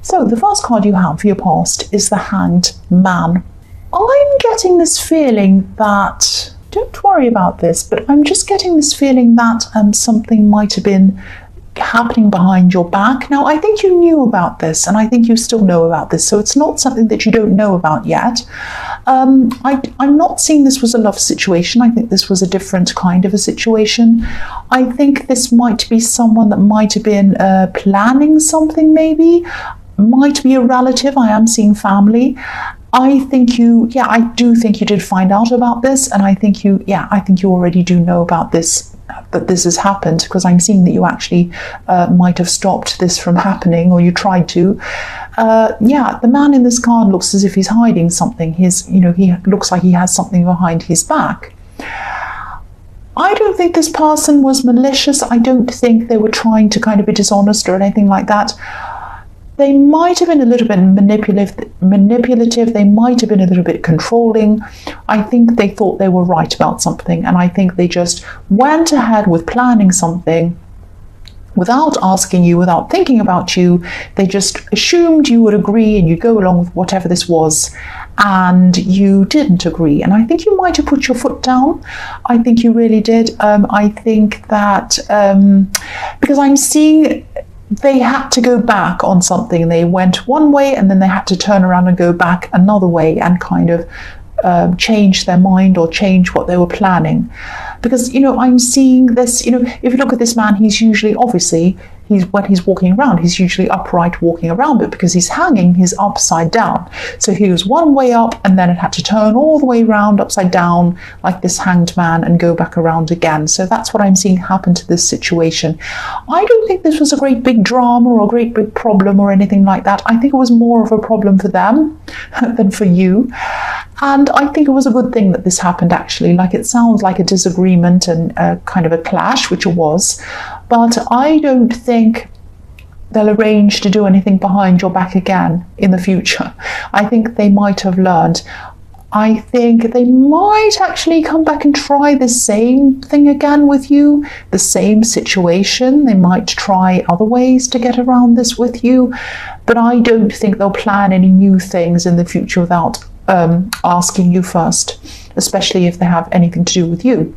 So the first card you have for your past is the Hanged Man. I'm getting this feeling that, don't worry about this, but I'm just getting this feeling that something might have been happening behind your back. Now, I think you knew about this, and I think you still know about this, so it's not something that you don't know about yet. I'm not seeing this was a love situation. I think this was a different kind of a situation. I think this might be someone that might have been planning something, maybe. Might be a relative. I am seeing family. I do think you did find out about this, and I think you already do know about this, that this has happened, because I'm seeing that you actually might have stopped this from happening, or you tried to. The man in this card looks as if he's hiding something. He looks like he has something behind his back. I don't think this person was malicious. I don't think they were trying to kind of be dishonest or anything like that. They might have been a little bit manipulative. They might have been a little bit controlling. I think they thought they were right about something, and I think they just went ahead with planning something without asking you, without thinking about you. They just assumed you would agree and you'd go along with whatever this was, and you didn't agree. And I think you might have put your foot down. I think you really did. I think that because I'm seeing they had to go back on something. They went one way and then they had to turn around and go back another way and kind of change their mind or change what they were planning. Because, I'm seeing this, if you look at this man, he's usually, obviously, when he's walking around, he's usually upright walking around, but because he's hanging, he's upside down. So he was one way up and then it had to turn all the way around upside down like this hanged man and go back around again. So that's what I'm seeing happen to this situation. I don't think this was a great big drama or a great big problem or anything like that. I think it was more of a problem for them than for you. And I think it was a good thing that this happened, actually. Like, it sounds like a disagreement and kind of a clash, which it was. But I don't think they'll arrange to do anything behind your back again in the future. I think they might have learned. I think they might actually come back and try the same thing again with you, the same situation. They might try other ways to get around this with you. But I don't think they'll plan any new things in the future without asking you first, especially if they have anything to do with you.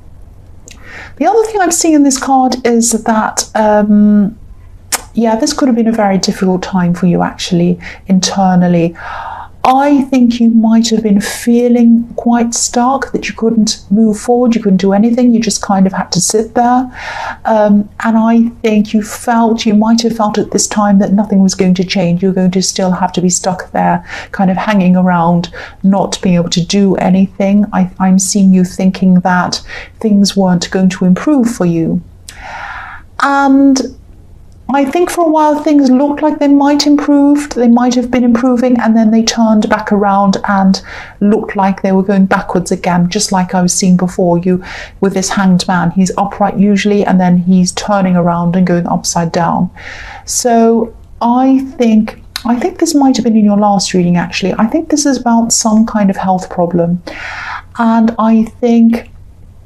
The other thing I'm seeing in this card is that, this could have been a very difficult time for you, actually, internally. I think you might have been feeling quite stuck, that you couldn't move forward, you couldn't do anything, you just kind of had to sit there. And I think you might have felt at this time that nothing was going to change. You're going to still have to be stuck there, kind of hanging around, not being able to do anything. I'm seeing you thinking that things weren't going to improve for you. And I think for a while things looked like they might improve, they might have been improving, and then they turned back around and looked like they were going backwards again, just like I was seeing before you with this hanged man. He's upright usually, and then he's turning around and going upside down. So I think this might have been in your last reading, actually. I think this is about some kind of health problem. And I think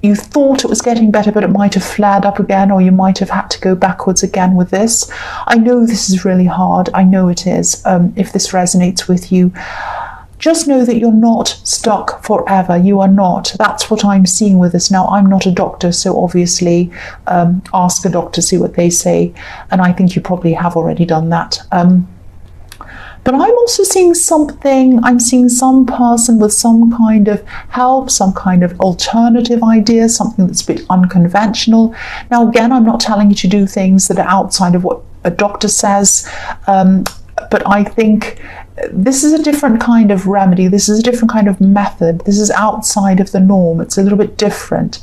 you thought it was getting better, but it might have flared up again, or you might have had to go backwards again with this. I know this is really hard. I know it is. If this resonates with you, just know that you're not stuck forever. You are not. That's what I'm seeing with this. Now, I'm not a doctor, so obviously ask a doctor, see what they say. And I think you probably have already done that. But I'm also seeing something. I'm seeing some person with some kind of help, some kind of alternative idea, something that's a bit unconventional. Now, again, I'm not telling you to do things that are outside of what a doctor says, but I think this is a different kind of remedy. This is a different kind of method. This is outside of the norm. It's a little bit different.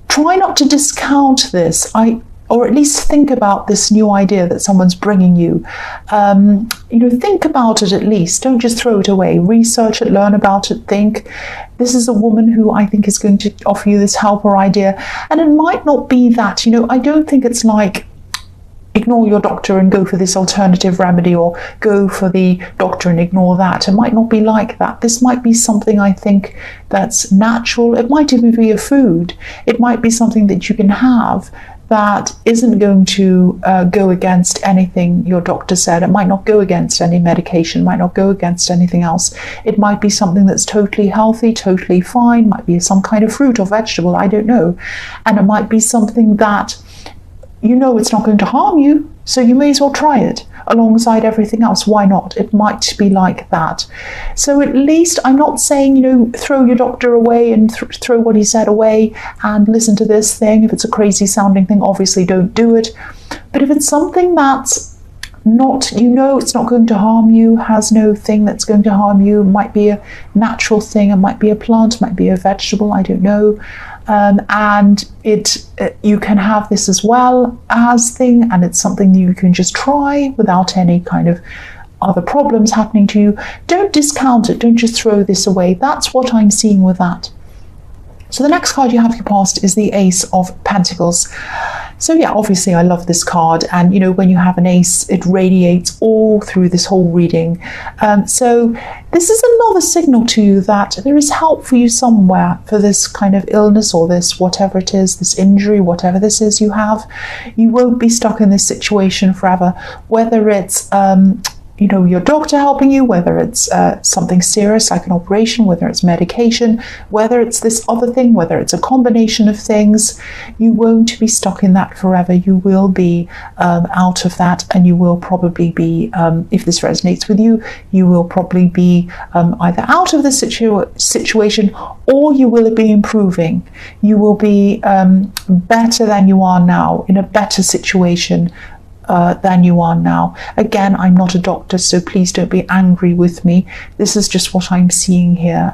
Try not to discount this. Or at least think about this new idea that someone's bringing you. Think about it at least. Don't just throw it away. Research it, learn about it, think. This is a woman who I think is going to offer you this help or idea. And it might not be that, I don't think it's like ignore your doctor and go for this alternative remedy, or go for the doctor and ignore that. It might not be like that. This might be something, I think, that's natural. It might even be a food. It might be something that you can have that isn't going to go against anything your doctor said. It might not go against any medication, might not go against anything else. It might be something that's totally healthy, totally fine, might be some kind of fruit or vegetable, I don't know. And it might be something that you know it's not going to harm you, so you may as well try it alongside everything else. Why not? It might be like that. So at least I'm not saying, you know, throw your doctor away and throw what he said away and listen to this thing. If it's a crazy sounding thing, obviously don't do it. But if it's something that's not, you know, it's not going to harm you, has no thing that's going to harm you, might be a natural thing, it might be a plant, might be a vegetable, I don't know. And you can have this as well as thing, and it's something you can just try without any kind of other problems happening to you. Don't discount it, don't just throw this away. That's what I'm seeing with that. So the next card you have for your past is the Ace of Pentacles. So yeah, obviously I love this card, and you know, when you have an ace, it radiates all through this whole reading. So this is another signal to you that there is help for you somewhere for this kind of illness or this whatever it is, this injury, whatever this is you have. You won't be stuck in this situation forever, whether it's you know, your doctor helping you, whether it's something serious like an operation, whether it's medication, whether it's this other thing, whether it's a combination of things. You won't be stuck in that forever. You will be out of that, and you will probably be, if this resonates with you, you will probably be either out of the situation, or you will be improving. You will be better than you are now, in a better situation than you are now. Again, I'm not a doctor, so please don't be angry with me. This is just what I'm seeing here.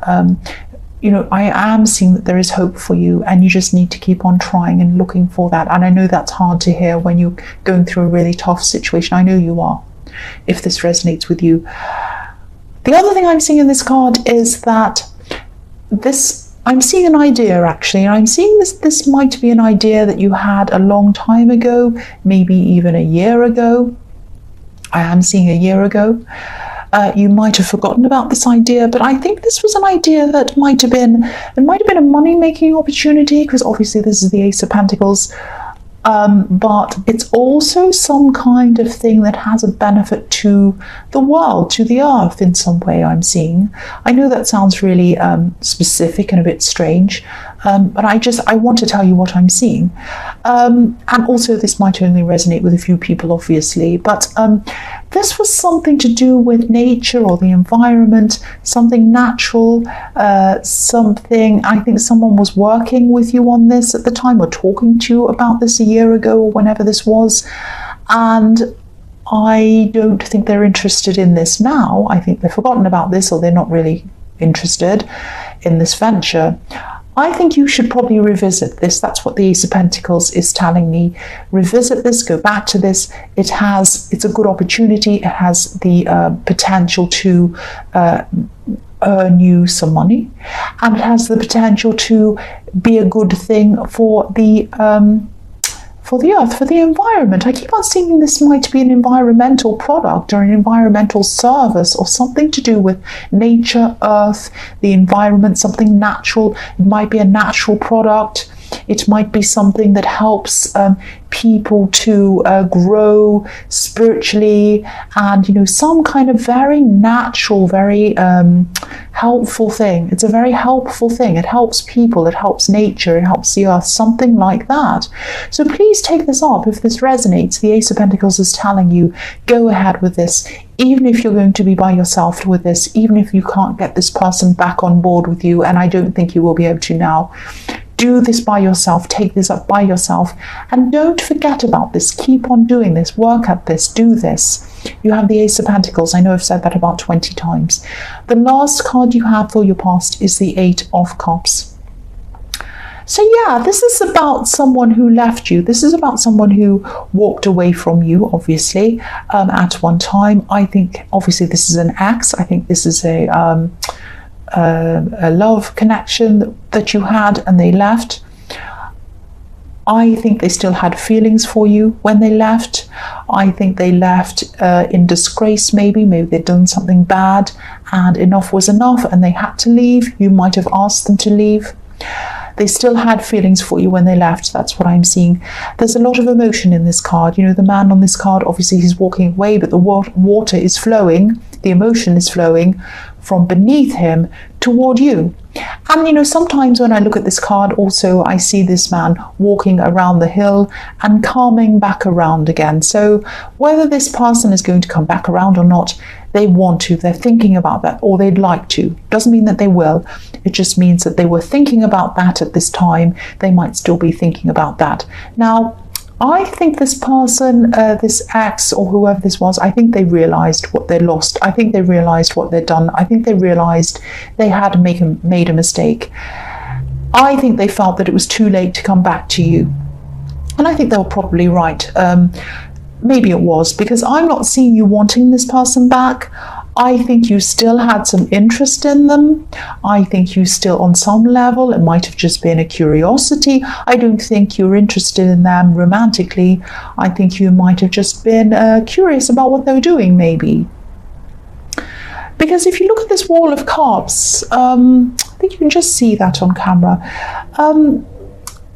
You know, I am seeing that there is hope for you, and you just need to keep on trying and looking for that. And I know that's hard to hear when you're going through a really tough situation. I know you are, if this resonates with you. The other thing I'm seeing in this card is that I'm seeing an idea, actually, and I'm seeing this might be an idea that you had a long time ago, maybe even a year ago. I am seeing a year ago. You might have forgotten about this idea, but I think this was an idea that might have been a money-making opportunity, because obviously this is the Ace of Pentacles. But it's also some kind of thing that has a benefit to the world, to the earth in some way, I'm seeing. I know that sounds really specific and a bit strange, but I want to tell you what I'm seeing. And also this might only resonate with a few people, obviously, but this was something to do with nature or the environment, something natural, something, I think someone was working with you on this at the time, or talking to you about this a year ago, or whenever this was, and I don't think they're interested in this now. I think they've forgotten about this, or they're not really interested in this venture. I think you should probably revisit this. That's what the Ace of Pentacles is telling me. Revisit this, go back to this. It's a good opportunity. It has the potential to earn you some money, and it has the potential to be a good thing for the earth, for the environment. I keep on seeing this might be an environmental product or an environmental service, or something to do with nature, earth, the environment, something natural. It might be a natural product. It might be something that helps people to grow spiritually, and you know, some kind of very natural, very helpful thing. It's a very helpful thing. It helps people, it helps nature, it helps the earth, something like that. So please take this up if this resonates. The Ace of Pentacles is telling you, go ahead with this, even if you're going to be by yourself with this, even if you can't get this person back on board with you, and I don't think you will be able to now. Do this by yourself, take this up by yourself, and don't forget about this. Keep on doing this, work at this, do this. You have the Ace of Pentacles. I know I've said that about 20 times. The last card you have for your past is the Eight of Cups. So yeah, this is about someone who left you. This is about someone who walked away from you, obviously, at one time. I think, obviously, this is an ex. I think this is a love connection that you had, and they left. I think they still had feelings for you when they left. I think they left in disgrace, maybe they'd done something bad and enough was enough and they had to leave. You might have asked them to leave. They still had feelings for you when they left. That's what I'm seeing. There's a lot of emotion in this card. You know, the man on this card, obviously he's walking away, but the water is flowing, the emotion is flowing from beneath him toward you. And, you know, sometimes when I look at this card also, I see this man walking around the hill and coming back around again. So whether this person is going to come back around or not, they want to, they're thinking about that, or they'd like to. Doesn't mean that they will. It just means that they were thinking about that at this time. They might still be thinking about that. Now, I think this person, this ex or whoever this was, I think they realised what they lost. I think they realised what they'd done. I think they realised they had made a mistake. I think they felt that it was too late to come back to you. And I think they were probably right. Maybe it was, because I'm not seeing you wanting this person back. I think you still had some interest in them. I think you still, on some level, it might have just been a curiosity. I don't think you're interested in them romantically. I think you might have just been curious about what they were doing, maybe. Because if you look at this Wall of Cups, I think you can just see that on camera.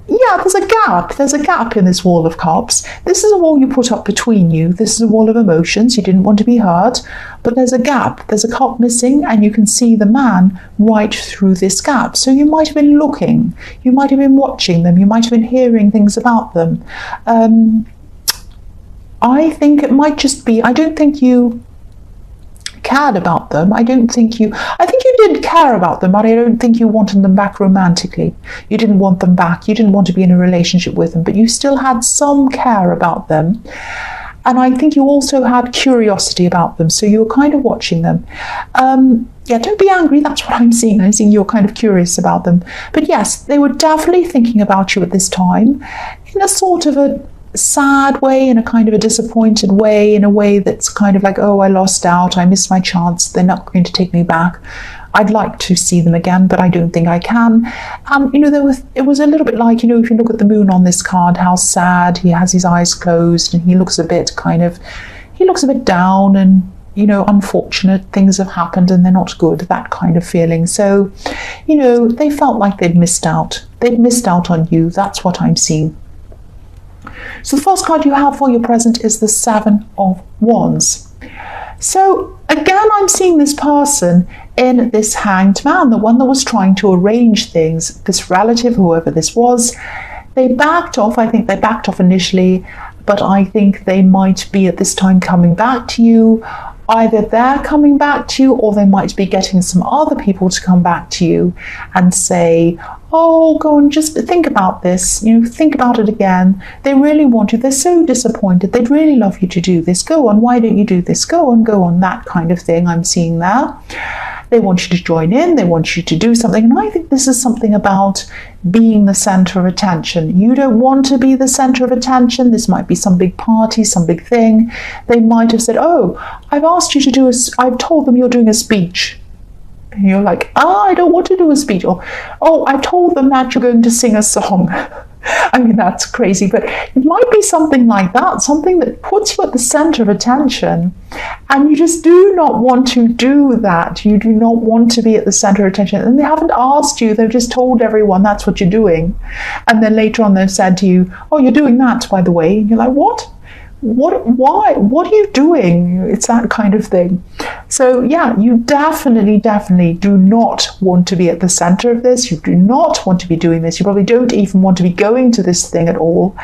Yeah, there's a gap. There's a gap in this Wall of Cups. This is a wall you put up between you. This is a wall of emotions. You didn't want to be hurt, but there's a gap. There's a cup missing, and you can see the man right through this gap. So you might have been looking. You might have been watching them. You might have been hearing things about them. I think it might just be, I don't think you cared about them. I think you did care about them, but I don't think you wanted them back romantically. You didn't want them back. You didn't want to be in a relationship with them, but you still had some care about them. And I think you also had curiosity about them. So you were kind of watching them. Yeah, don't be angry. That's what I'm seeing. I'm seeing you're kind of curious about them. But yes, they were definitely thinking about you at this time in a sort of a sad way, in a kind of a disappointed way, in a way that's kind of like, oh, I lost out, I missed my chance, they're not going to take me back. I'd like to see them again, but I don't think I can. You know, it was a little bit like, you know, if you look at the moon on this card, how sad, he has his eyes closed and he looks a bit down, and, you know, unfortunate things have happened and they're not good, that kind of feeling. So, you know, they felt like they'd missed out. They'd missed out on you. That's what I'm seeing. So the first card you have for your present is the Seven of Wands. So again, I'm seeing this person in this Hanged Man, the one that was trying to arrange things, this relative, whoever this was. They backed off. I think they backed off initially, but I think they might be at this time coming back to you. Either they're coming back to you, or they might be getting some other people to come back to you and say, oh, go and just think about this, you know, think about it again. They really want you. They're so disappointed. They'd really love you to do this. Go on, why don't you do this? Go on, that kind of thing I'm seeing there. They want you to join in. They want you to do something. And I think this is something about being the center of attention. You don't want to be the center of attention. This might be some big party, some big thing. They might have said, oh, I've asked you to do I've told them you're doing a speech. And you're like, I don't want to do a speech. Or, oh, I've told them that you're going to sing a song. I mean, that's crazy, but it might be something like that, something that puts you at the center of attention, and you just do not want to do that. You do not want to be at the center of attention, and they haven't asked you, they've just told everyone that's what you're doing, and then later on they've said to you, oh, you're doing that, by the way, and you're like, what? Why? What are you doing? It's that kind of thing. So yeah, you definitely do not want to be at the center of this. You do not want to be doing this. You probably don't even want to be going to this thing at all.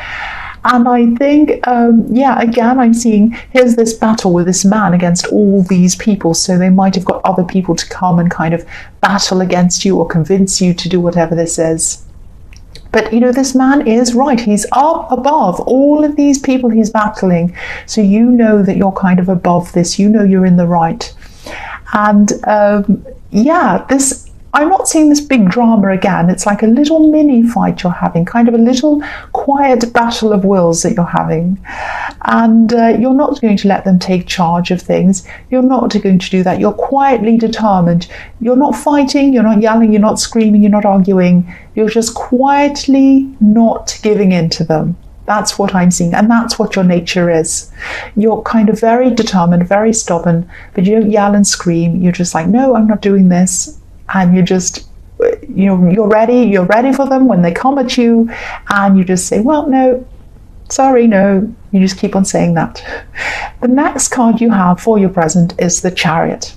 And I think, yeah, again, I'm seeing here's this battle with this man against all these people. So they might have got other people to come and kind of battle against you or convince you to do whatever this is. But, you know, this man is right. He's up above all of these people he's battling. So you know that you're kind of above this. You know you're in the right. And, yeah, I'm not seeing this big drama again. It's like a little mini fight you're having, kind of a little quiet battle of wills that you're having. And you're not going to let them take charge of things. You're not going to do that. You're quietly determined. You're not fighting, you're not yelling, you're not screaming, you're not arguing. You're just quietly not giving in to them. That's what I'm seeing, and that's what your nature is. You're kind of very determined, very stubborn, but you don't yell and scream. You're just like, no, I'm not doing this. And you're ready for them when they come at you, and you just say, well, no, sorry, no. You just keep on saying that. The next card you have for your present is the Chariot.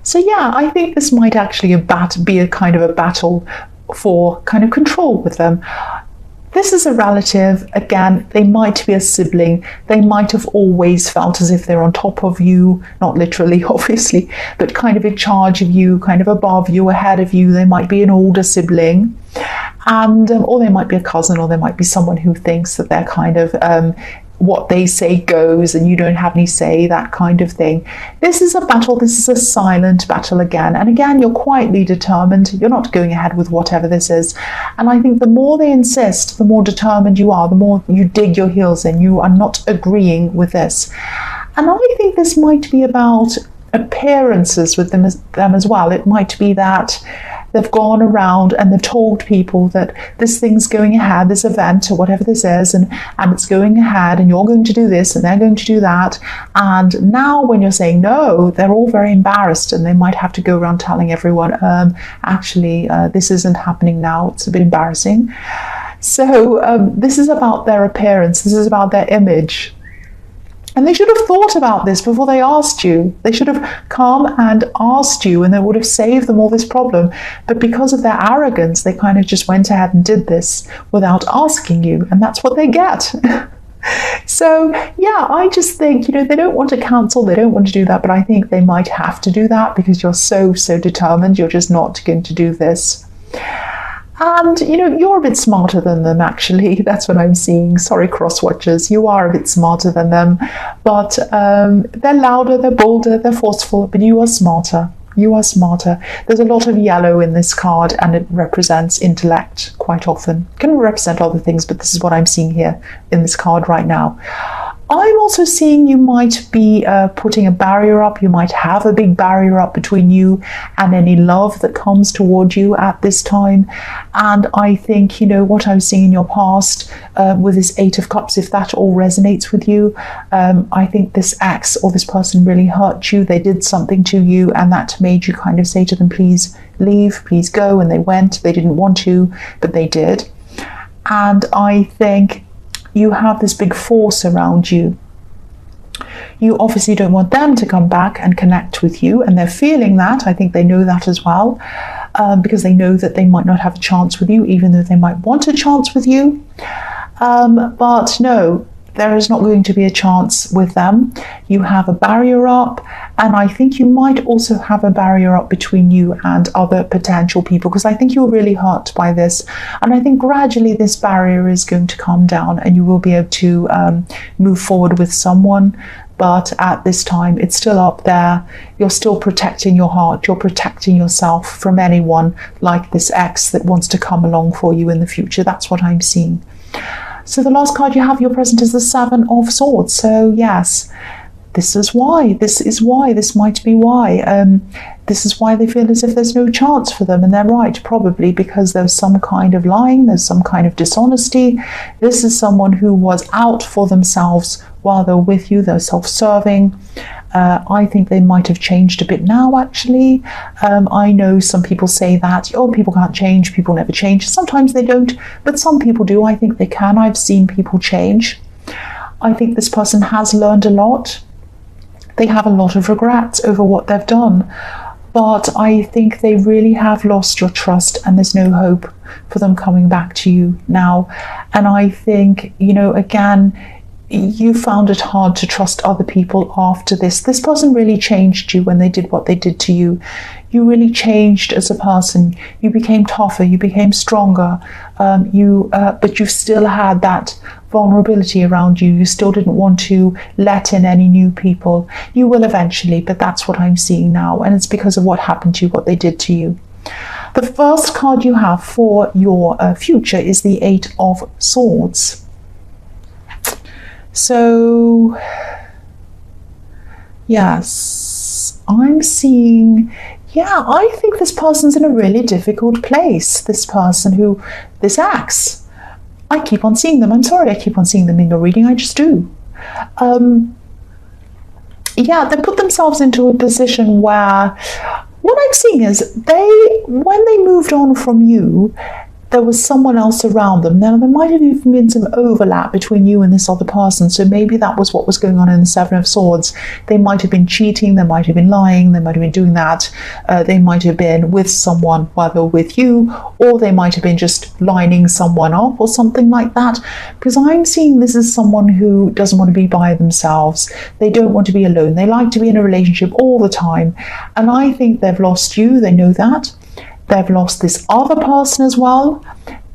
So yeah, I think this might actually be a kind of a battle for kind of control with them. This is a relative. Again, they might be a sibling. They might have always felt as if they're on top of you, not literally, obviously, but kind of in charge of you, kind of above you, ahead of you. They might be an older sibling, and or they might be a cousin, or they might be someone who thinks that they're kind of what they say goes and you don't have any say, that kind of thing. This is a battle. This is a silent battle again. And again, you're quietly determined. You're not going ahead with whatever this is. And I think the more they insist, the more determined you are, the more you dig your heels in. You are not agreeing with this. And I think this might be about appearances with them as well. It might be that they've gone around and they've told people that this thing's going ahead, this event or whatever this is, and it's going ahead, and you're going to do this and they're going to do that. And now when you're saying no, they're all very embarrassed, and they might have to go around telling everyone, actually, this isn't happening now. It's a bit embarrassing. So this is about their appearance. This is about their image. And they should have thought about this before they asked you. They should have come and asked you, and they would have saved them all this problem. But because of their arrogance, they kind of just went ahead and did this without asking you, and that's what they get. So yeah, I just think, they don't want to cancel, they don't want to do that, but I think they might have to do that because you're so determined. You're just not going to do this. And, you're a bit smarter than them, actually. That's what I'm seeing. Sorry, cross-watchers. You are a bit smarter than them. But they're louder, they're bolder, they're forceful, but you are smarter. You are smarter. There's a lot of yellow in this card, and it represents intellect quite often. It can represent other things, but this is what I'm seeing here in this card right now. I'm also seeing you might be putting a barrier up. You might have a big barrier up between you and any love that comes toward you at this time. And I think, what I was seeing in your past with this Eight of Cups, if that all resonates with you, I think this ex or this person really hurt you. They did something to you, and that made you kind of say to them, please leave, please go. And they went. They didn't want to, but they did. And I think you have this big force around you. You obviously don't want them to come back and connect with you, and they're feeling that. I think they know that as well, because they know that they might not have a chance with you, even though they might want a chance with you. But no, there is not going to be a chance with them. You have a barrier up, and I think you might also have a barrier up between you and other potential people, because I think you're really hurt by this. And I think gradually this barrier is going to calm down, and you will be able to move forward with someone. But at this time, it's still up there. You're still protecting your heart. You're protecting yourself from anyone like this ex that wants to come along for you in the future. That's what I'm seeing. So the last card you have, your present, is the Seven of Swords. So yes, this is why. This might be why. This is why they feel as if there's no chance for them. And they're right, probably because there's some kind of lying, there's some kind of dishonesty. This is someone who was out for themselves while they're with you. They're self-serving. I think they might have changed a bit now, actually. I know some people say that, people can't change, people never change. Sometimes they don't, but some people do. I think they can. I've seen people change. I think this person has learned a lot. They have a lot of regrets over what they've done. But I think they really have lost your trust, and there's no hope for them coming back to you now. And I think, again, you found it hard to trust other people after this. This person really changed you when they did what they did to you. You really changed as a person. You became tougher, you became stronger, but you still had that vulnerability around you. You still didn't want to let in any new people. You will eventually, but that's what I'm seeing now, and it's because of what happened to you, what they did to you. The first card you have for your future is the Eight of Swords. So, yes, I'm seeing, I think this person's in a really difficult place. This ex, I keep on seeing them. I'm sorry, I keep on seeing them in your reading. I just do. They put themselves into a position where what I'm seeing is when they moved on from you, there was someone else around them. Now, there might have even been some overlap between you and this other person. So maybe that was what was going on in the Seven of Swords. They might have been cheating, they might have been lying, they might have been doing that. They might have been with someone, whether with you, or they might have been just lining someone up or something like that. Because I'm seeing this as someone who doesn't want to be by themselves. They don't want to be alone. They like to be in a relationship all the time. And I think they've lost you. They know that. They've lost this other person as well.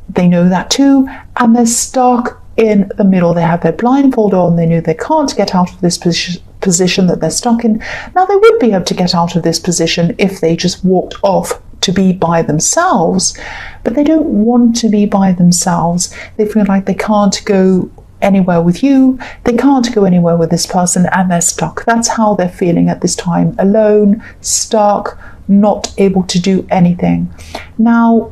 They know that too. And they're stuck in the middle. They have their blindfold on. They know they can't get out of this position that they're stuck in. Now, they would be able to get out of this position if they just walked off to be by themselves. But they don't want to be by themselves. They feel like they can't go anywhere with you. They can't go anywhere with this person, and they're stuck. That's how they're feeling at this time. Alone, stuck, not able to do anything. Now,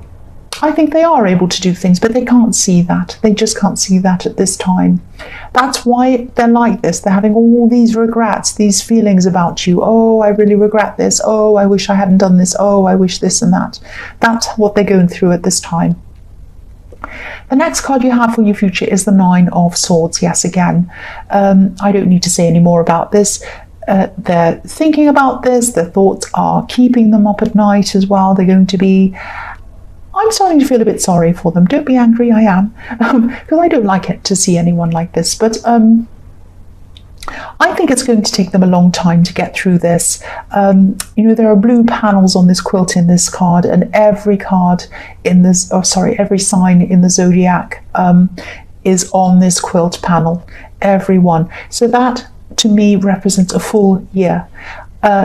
I think they are able to do things, but they can't see that. They just can't see that at this time. That's why they're like this. They're having all these regrets, these feelings about you. Oh, I really regret this. Oh, I wish I hadn't done this. Oh, I wish this and that. That's what they're going through at this time. The next card you have for your future is the Nine of Swords. Yes, again, I don't need to say any more about this. They're thinking about this. Their thoughts are keeping them up at night as well. They're going to be... I'm starting to feel a bit sorry for them. Don't be angry, I am. Because I don't like it to see anyone like this. But I think it's going to take them a long time to get through this. There are blue panels on this quilt in this card, and every card in this, every sign in the zodiac is on this quilt panel. Every one. So that, to me, represents a full year.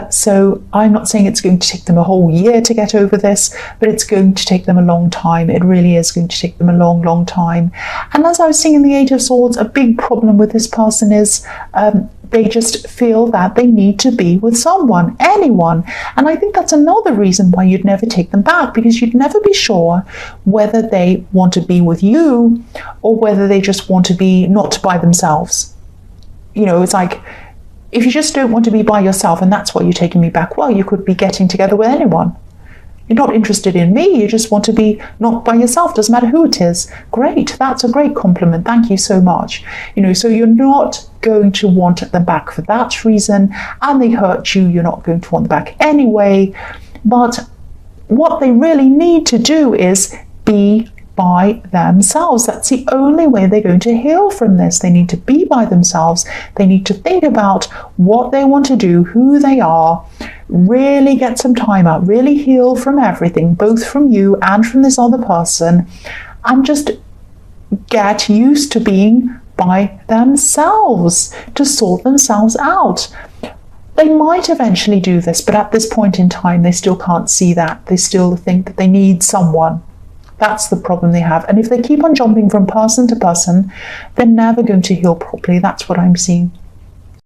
So I'm not saying it's going to take them a whole year to get over this, but it's going to take them a long time. It really is going to take them a long, long time. And as I was saying in the Eight of Swords, a big problem with this person is they just feel that they need to be with someone, anyone. And I think that's another reason why you'd never take them back, because you'd never be sure whether they want to be with you or whether they just want to be not by themselves. It's like, if you just don't want to be by yourself and that's why you're taking me back, well, you could be getting together with anyone. You're not interested in me, you just want to be not by yourself, doesn't matter who it is. Great, that's a great compliment, thank you so much. So you're not going to want them back for that reason, and they hurt you, you're not going to want them back anyway. But what they really need to do is be by themselves. That's the only way they're going to heal from this. They need to be by themselves. They need to think about what they want to do, who they are, really get some time out, really heal from everything, both from you and from this other person, and just get used to being by themselves, to sort themselves out. They might eventually do this, but at this point in time, they still can't see that. They still think that they need someone. That's the problem they have. And if they keep on jumping from person to person, they're never going to heal properly. That's what I'm seeing.